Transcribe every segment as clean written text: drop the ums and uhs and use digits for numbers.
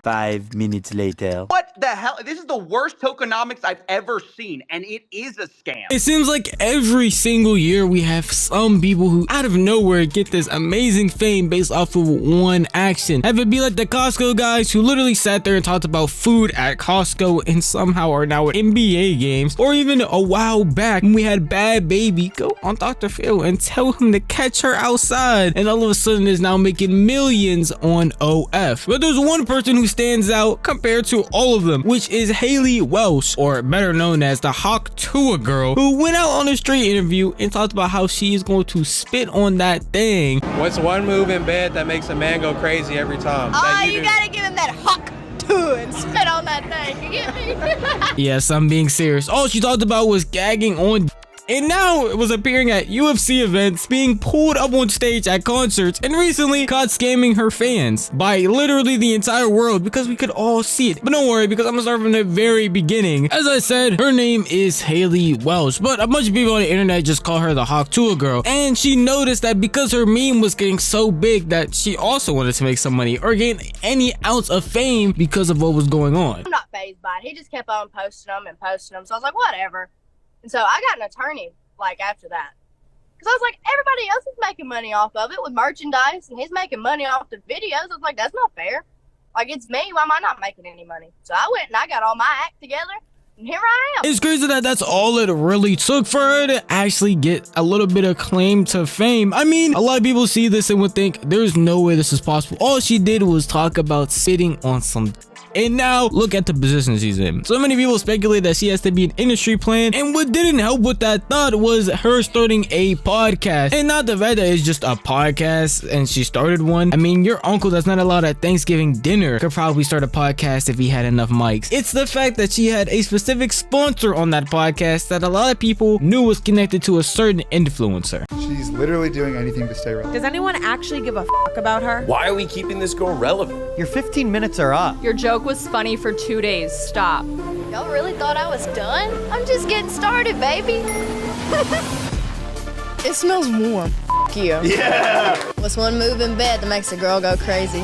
5 minutes later. What the hell? This is the worst tokenomics I've ever seen, and it is a scam. It seems like every single year we have some people who out of nowhere get this amazing fame based off of one action. Have it be like the Costco guys who literally sat there and talked about food at Costco and somehow are now at NBA games, or even a while back when we had Bad Baby go on Dr. Phil and tell him to catch her outside, and all of a sudden is now making millions on OF. But there's one person who stands out compared to all of them, which is Haley Welch, or better known as the Hawk Tuah girl, who went out on a street interview and talked about how she is going to spit on that thing. What's one move in bed that makes a man go crazy every time? Oh, you gotta give him that Hawk Tuah and spit on that thing. You get me? Yes, I'm being serious. All she talked about was gagging on, and now it was appearing at UFC events, being pulled up on stage at concerts, and recently caught scamming her fans by literally the entire world because we could all see it. But don't worry, because I'm gonna start from the very beginning. As I said, her name is Haley Welch, but a bunch of people on the internet just call her the Hawk Tuah girl, and she noticed that because her meme was getting so big that she also wanted to make some money or gain any ounce of fame because of what was going on. I'm not fazed by it. He just kept on posting them, so I was like, whatever. And so I got an attorney, like, after that. Because I was like, everybody else is making money off of it with merchandise, and he's making money off the videos. I was like, that's not fair. Like, it's me. Why am I not making any money? So I went and I got all my act together, and here I am. It's crazy that that's all it really took for her to actually get a little bit of claim to fame. I mean, a lot of people see this and would think there's no way this is possible. All she did was talk about sitting on some, and now look at the position she's in. So many people speculate that she has to be an industry plant, and what didn't help with that thought was her starting a podcast. And not the fact that it's just a podcast and she started one. I mean, your uncle that's not allowed at Thanksgiving dinner could probably start a podcast if he had enough mics. It's the fact that she had a specific sponsor on that podcast that a lot of people knew was connected to a certain influencer. She's literally doing anything to stay relevant. Does anyone actually give a fuck about her? Why are we keeping this girl relevant? Your 15 minutes are up. Your joke was funny for 2 days. Stop. Y'all really thought I was done? I'm just getting started, baby. It smells warm. F you. Yeah! What's one move in bed that makes a girl go crazy?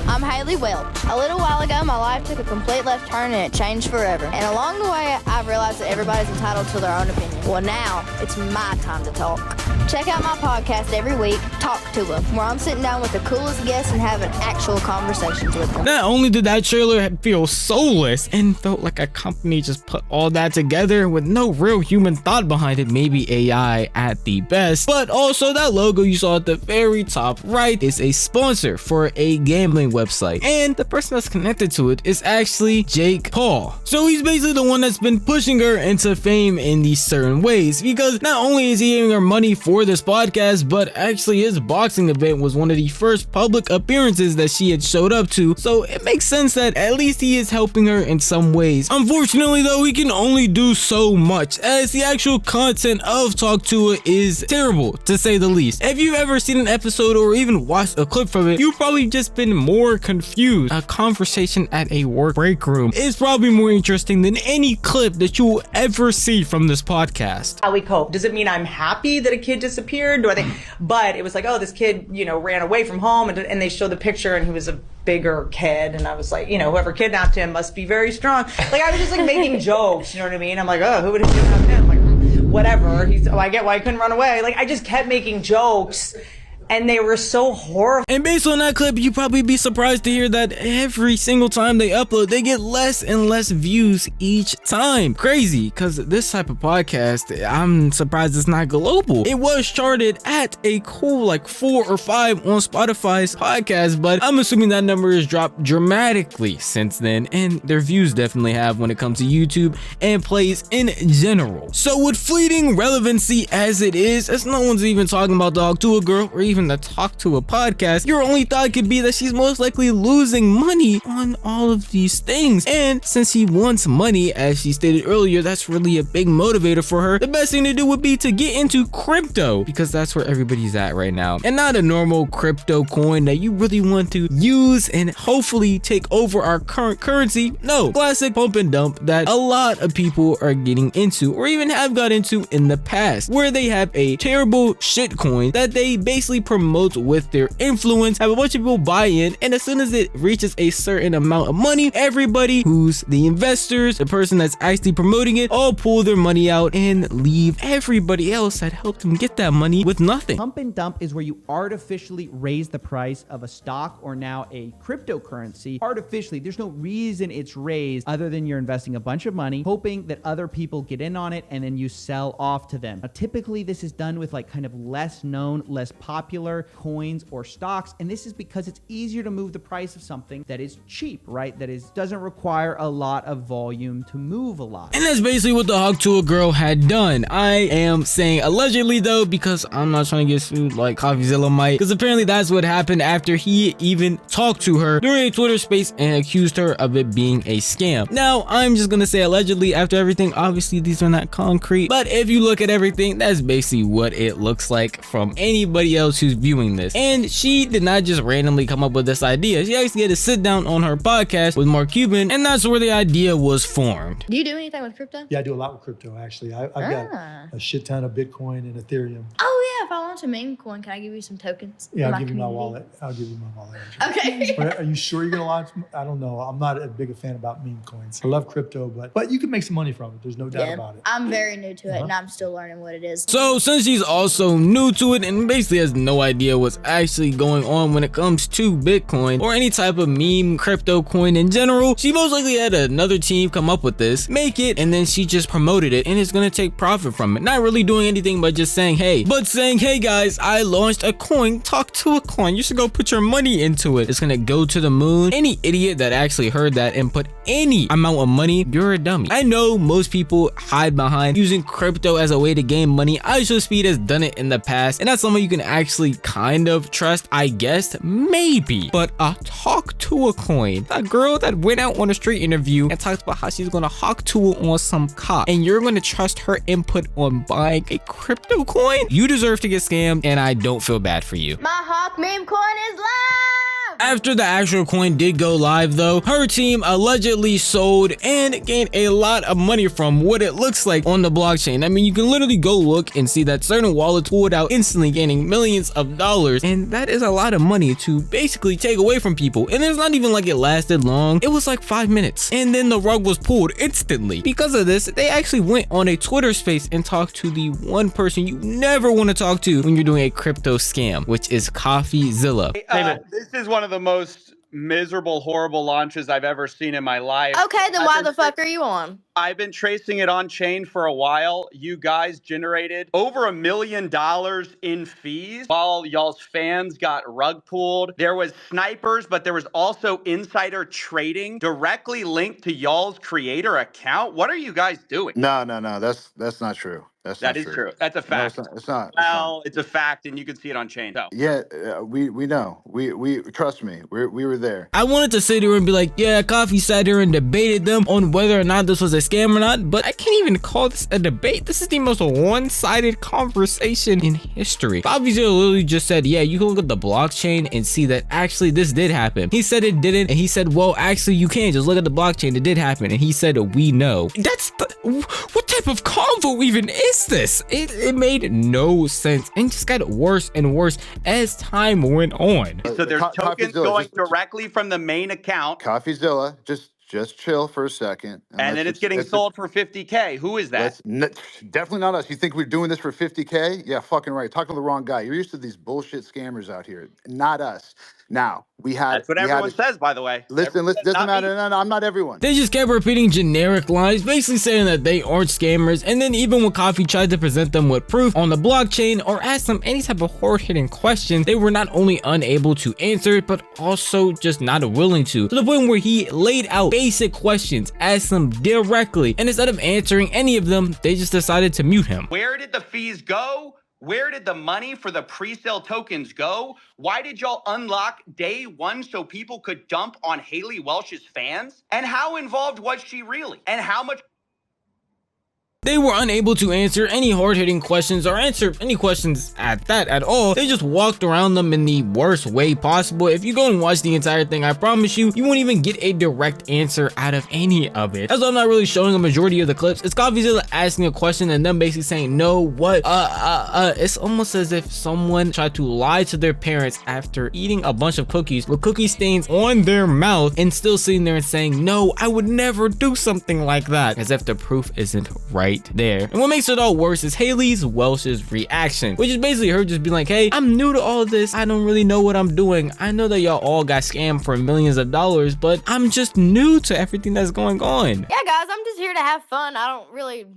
I'm Haley Welch. A little while ago, my life took a complete left turn and it changed forever. And along the way, I've realized that everybody's entitled to their own opinion. Well, now it's my time to talk. Check out my podcast every week, Talk Tuah, where I'm sitting down with the coolest guests and having actual conversations with them. Not only did that trailer feel soulless and felt like a company just put all that together with no real human thought behind it, maybe AI at the best, but also that logo you saw at the very top right is a sponsor for a gambling website, and the person that's connected to it is actually Jake Paul. So he's basically the one that's been pushing her into fame in these certain ways, because not only is he giving her money for this podcast, but actually his boxing event was one of the first public appearances that she had showed up to, so it makes sense that at least he is helping her in some ways. Unfortunately though, he can only do so much, as the actual content of Talk Tuah is terrible, to say the least. If you've ever seen an episode or even watched a clip from it, you've probably just been more confused. A conversation at a work break room is probably more interesting than any clip that you will ever see from this podcast. How we cope. Does it mean I'm happy that a kid disappeared? But it was like, oh, this kid, ran away from home, and they showed the picture and he was a bigger kid, and I was like, whoever kidnapped him must be very strong. Like, I was just like making jokes, you know what I mean? I'm like, oh, who would have kidnapped him? Like, whatever. I get why I couldn't run away. Like, I just kept making jokes. And they were so horrible. And based on that clip, you'd probably be surprised to hear that every single time they upload, they get less and less views each time. Crazy, because this type of podcast, I'm surprised it's not global. It was charted at a cool like 4 or 5 on Spotify's podcast, but I'm assuming that number has dropped dramatically since then, and their views definitely have when it comes to YouTube and plays in general. So with fleeting relevancy as it is, as no one's even talking about the Hawk Tuah girl or even the Talk Tuah podcast, your only thought could be that she's most likely losing money on all of these things. And since she wants money, as she stated earlier, that's really a big motivator for her. The best thing to do would be to get into crypto, because that's where everybody's at right now. And not a normal crypto coin that you really want to use and hopefully take over our current currency. No, classic pump and dump that a lot of people are getting into or even have got into in the past, where they have a terrible shit coin that they basically promotes with their influence, have a bunch of people buy in, and as soon as it reaches a certain amount of money, everybody who's the investors, the person that's actually promoting it, all pull their money out and leave everybody else that helped them get that money with nothing. Pump and dump is where you artificially raise the price of a stock or now a cryptocurrency. Artificially, there's no reason it's raised other than you're investing a bunch of money, hoping that other people get in on it and then you sell off to them. Now, typically this is done with like kind of less known, less popular coins or stocks, and this is because it's easier to move the price of something that is cheap, right? That doesn't require a lot of volume to move a lot. And that's basically what the Hawk Tuah girl had done. I am saying allegedly though, because I'm not trying to get sued like Coffeezilla might, because apparently that's what happened after he even talked to her during a Twitter space and accused her of it being a scam. Now, I'm just gonna say allegedly after everything. Obviously, these are not concrete, but if you look at everything, that's basically what it looks like from anybody else who's viewing this. And she did not just randomly come up with this idea. She actually had to sit down on her podcast with Mark Cuban, and that's where the idea was formed. Do you do anything with crypto? Yeah, I do a lot with crypto, actually. I've got a shit ton of Bitcoin and Ethereum. Oh, yeah. If I want a meme coin, can I give you some tokens? Yeah, I'll give you my wallet. I'll give you my wallet. Okay. Are you sure you're going to launch? I don't know. I'm not a big fan about meme coins. I love crypto, but you can make some money from it. There's no doubt about it. I'm very new to it, and I'm still learning what it is. So since she's also new to it and basically has no idea what's actually going on when it comes to Bitcoin or any type of meme crypto coin in general, she most likely had another team come up with this, make it, and then she just promoted it and is going to take profit from it. Not really doing anything but just saying, hey, guys, I launched a coin, Talk Tuah coin. You should go put your money into it. It's going to go to the moon. Any idiot that actually heard that and put any amount of money, you're a dummy. I know most people hide behind using crypto as a way to gain money. IShowSpeed has done it in the past, and that's someone you can actually kind of trust, I guess, maybe. But a Talk Tuah coin, a girl that went out on a street interview and talked about how she's gonna Hawk Tuah on some cop, and you're gonna trust her input on buying a crypto coin? You deserve to get scammed, and I don't feel bad for you. My Hawk meme coin is live! After the actual coin did go live though, her team allegedly sold and gained a lot of money from what it looks like on the blockchain. I mean, you can literally go look and see that certain wallets pulled out instantly, gaining millions of dollars, and that is a lot of money to basically take away from people. And it's not even like it lasted long. It was like 5 minutes, and then the rug was pulled instantly. Because of this, they actually went on a Twitter space and talked to the one person you never want to talk to when you're doing a crypto scam, which is Coffeezilla. This is one of the most miserable, horrible launches I've ever seen in my life. Okay, then why the fuck are you on? I've been tracing it on chain for a while. You guys generated over $1 million in fees while y'all's fans got rug pulled. There was snipers, but there was also insider trading directly linked to y'all's creator account. What are you guys doing? No. That's not true. That is true. That's a fact. No, it's not. Well, it's a fact, and you can see it on chain. So. Yeah, we know. We trust me. We were there. I wanted to sit here and be like, yeah, Coffee sat here and debated them on whether or not this was a scam or not, but I can't even call this a debate. This is the most one-sided conversation in history. Coffeezilla literally just said, yeah, you can look at the blockchain and see that actually this did happen. He said it didn't, and he said, well, actually you can just look at the blockchain. It did happen, and he said, we know. What type of convo even is this? It made no sense and just got worse and worse as time went on. So there's tokens going directly from the main account. Coffeezilla, just chill for a second. And then it's getting sold for $50K. Who is that? Definitely not us. You think we're doing this for $50K? Yeah, fucking right. Talking to the wrong guy. You're used to these bullshit scammers out here. Not us. Now, that's what everyone says, by the way. Listen, doesn't matter. No, I'm not everyone. They just kept repeating generic lines, basically saying that they aren't scammers. And then even when Coffee tried to present them with proof on the blockchain or ask them any type of hard-hitting questions, they were not only unable to answer, but also just not willing to the point where he laid out basic questions, asked them directly, and instead of answering any of them, they just decided to mute him. Where did the fees go? Where did the money for the pre-sale tokens go? Why did y'all unlock day one so people could dump on Haley Welch's fans? And how involved was she really? And how much They were unable to answer any hard-hitting questions or answer any questions at all. They just walked around them in the worst way possible. If you go and watch the entire thing, I promise you, you won't even get a direct answer out of any of it. That's why I'm not really showing a majority of the clips. It's Coffeezilla asking a question and them basically saying, no, what? It's almost as if someone tried to lie to their parents after eating a bunch of cookies with cookie stains on their mouth and still sitting there and saying, no, I would never do something like that, as if the proof isn't right there. And what makes it all worse is Haley's Welch's reaction, which is basically her just being like, hey, I'm new to all of this. I don't really know what I'm doing. I know that y'all all got scammed for millions of dollars, but I'm just new to everything that's going on. Yeah, guys, I'm just here to have fun. I don't really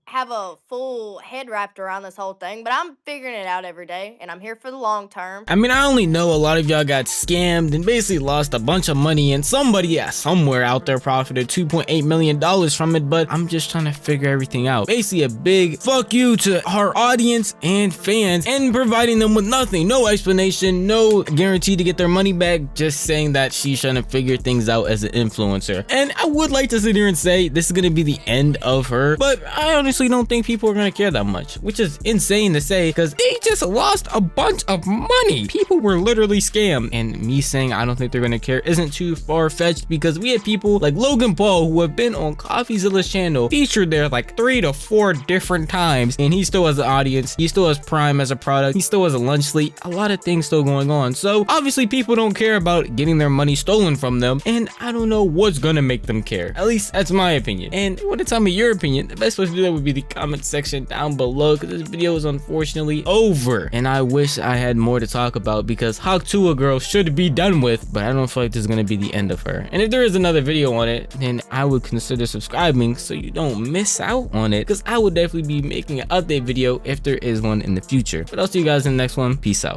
have a full head wrapped around this whole thing, but I'm figuring it out every day, and I'm here for the long term. I mean, I only know a lot of y'all got scammed and basically lost a bunch of money, and somebody somewhere out there profited $2.8 million from it, but I'm just trying to figure everything out. Basically a big fuck you to our audience and fans, and providing them with nothing, no explanation, no guarantee to get their money back, just saying that she's trying to figure things out as an influencer. And I would like to sit here and say this is gonna be the end of her, but I honestly don't think people are gonna care that much, which is insane to say because they just lost a bunch of money. People were literally scammed, and me saying I don't think they're gonna care isn't too far-fetched because we had people like Logan Paul who have been on Coffeezilla's channel featured there like 3 to 4 different times, and he still has an audience, he still has Prime as a product, he still has a lunch slate, a lot of things still going on. So obviously people don't care about getting their money stolen from them, and I don't know what's gonna make them care. At least that's my opinion. And if you want to tell me your opinion, the best way to do that would be the comment section down below, because this video is unfortunately over and I wish I had more to talk about because Hawk Tuah girl should be done with, but I don't feel like this is going to be the end of her. And if there is another video on it, then I would consider subscribing so you don't miss out on it, because I would definitely be making an update video if there is one in the future. But I'll see you guys in the next one. Peace out.